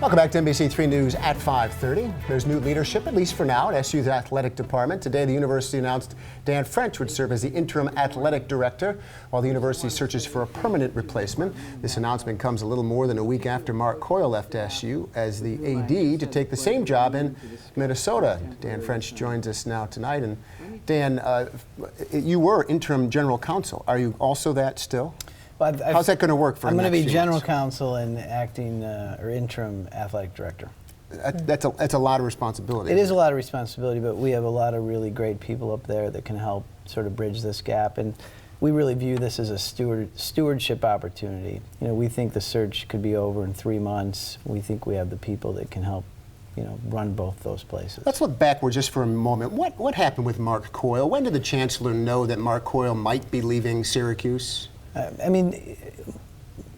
Welcome back to NBC3 News at 5:30. There's new leadership, at least for now, at SU's athletic department. Today, the university announced Dan French would serve as the interim athletic director while the university searches for a permanent replacement. This announcement comes a little more than a week after Mark Coyle left SU as the AD to take the same job in Minnesota. Dan French joins us now tonight. And Dan, you were interim general counsel. Are you also that still? Well, how's that going to work for I'm going to be general months? counsel and acting or interim athletic director. That's a lot of responsibility. It is a lot of responsibility, but we have a lot of really great people up there that can help sort of bridge this gap. And we really view this as a stewardship opportunity. You know, we think the search could be over in 3 months. We think we have the people that can help, you know, run both those places. Let's look backward just for a moment. What happened with Mark Coyle? When did the chancellor know that Mark Coyle might be leaving Syracuse? I mean,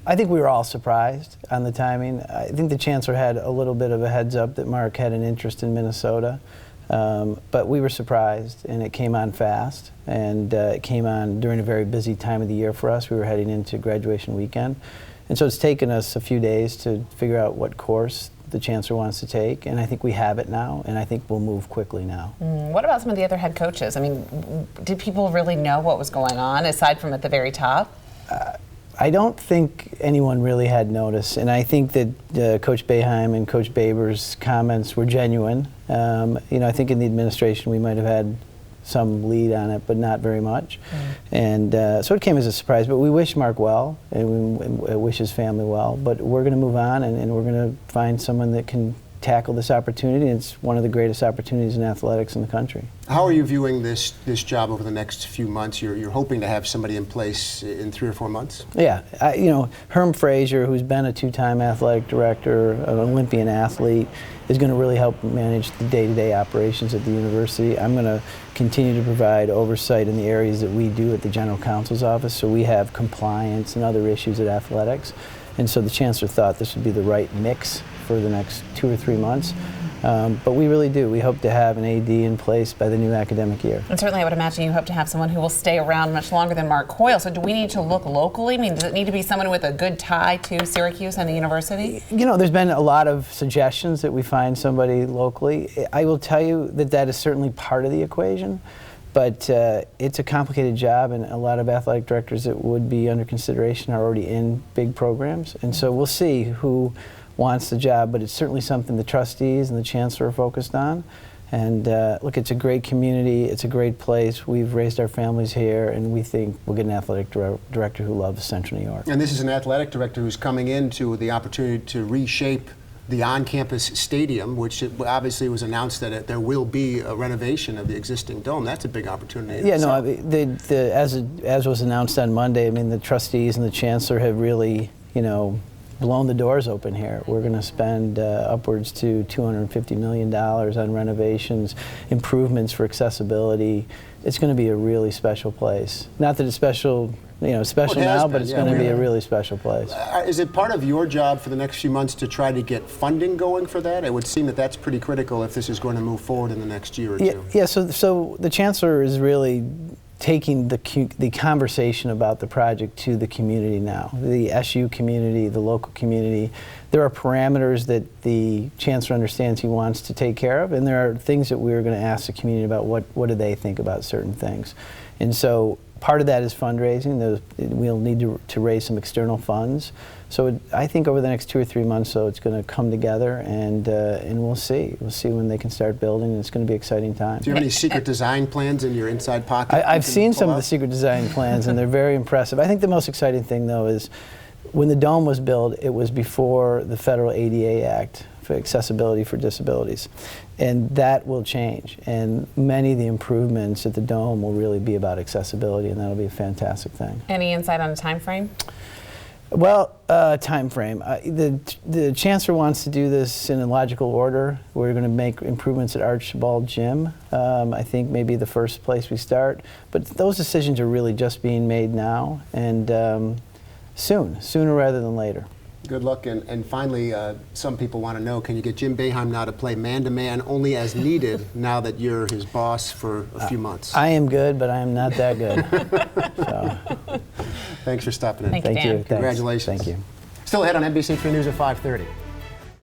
I think we were all surprised on the timing. I think the chancellor had a little bit of a heads up that Mark had an interest in Minnesota, but we were surprised, and it came on fast, and it came on during a very busy time of the year for us. We were heading into graduation weekend, and so it's taken us a few days to figure out what course the chancellor wants to take, and I think we have it now, and I think we'll move quickly now. What about some of the other head coaches? I mean, did people really know what was going on, aside from at the very top? I don't think anyone really had notice, and I think that Coach Boeheim and Coach Baber's comments were genuine. You know, I think in the administration we might have had some lead on it, but not very much. And so it came as a surprise, but we wish Mark well, and we wish his family well, but we're going to move on, and we're going to find someone that can tackle this opportunity. It's one of the greatest opportunities in athletics in the country. How are you viewing this job over the next few months? You're hoping to have somebody in place in 3 or 4 months? Yeah, you know, Herm Frazier, who's been a 2-time athletic director, an Olympian athlete, is going to really help manage the day-to-day operations at the university. I'm going to continue to provide oversight in the areas that we do at the general counsel's office, so we have compliance and other issues at athletics. And so the chancellor thought this would be the right mix for the next 2 or 3 months. But we really do. We hope to have an AD in place by the new academic year. And certainly I would imagine you hope to have someone who will stay around much longer than Mark Coyle. So do we need to look locally? I mean, does it need to be someone with a good tie to Syracuse and the university? You know, there's been a lot of suggestions that we find somebody locally. I will tell you that that is certainly part of the equation. But it's a complicated job, and a lot of athletic directors that would be under consideration are already in big programs. And so we'll see who wants the job, but it's certainly something the trustees and the chancellor are focused on. And look, it's a great community, it's a great place. We've raised our families here, and we think we'll get an athletic director who loves Central New York. And this is an athletic director who's coming into the opportunity to reshape the on-campus stadium, which obviously was announced that there will be a renovation of the existing dome. That's a big opportunity. Yeah, no, as was announced on Monday, I mean, the trustees and the chancellor have really, you know, blown the doors open here. We're going to spend upwards to $250 million on renovations, improvements for accessibility. It's going to be a really special place. Not that it's special, you know, special now, but it's going to be a really special place. Is it part of your job for the next few months to try to get funding going for that? It would seem that that's pretty critical if this is going to move forward in the next year or two. Yeah, so the chancellor is really taking the conversation about the project to the community now, the SU community, the local community. There are parameters that the chancellor understands he wants to take care of, and there are things that we're going to ask the community about what do they think about certain things. And so part of that is fundraising. We'll need to raise some external funds. So I think over the next 2 or 3 months, so it's going to come together, and we'll see. We'll see when they can start building, and it's going to be an exciting time. Do you have any secret design plans in your inside pocket? I've seen some of the secret design plans, and they're very impressive. I think the most exciting thing, though, is when the dome was built, it was before the federal ADA Act for accessibility for disabilities. And that will change. And many of the improvements at the dome will really be about accessibility, and that'll be a fantastic thing. Any insight on a time frame? Well, time frame. The chancellor wants to do this in a logical order. We're going to make improvements at Archibald Gym. I think maybe the first place we start. But those decisions are really just being made now, and sooner rather than later. Good luck. And finally, some people want to know, can you get Jim Boeheim now to play man-to-man only as needed now that you're his boss for a few months? I am good, but I am not that good. So. Thanks for stopping in. Thank you. Thanks. Congratulations. Thank you. Still ahead on NBC3 News at 5:30.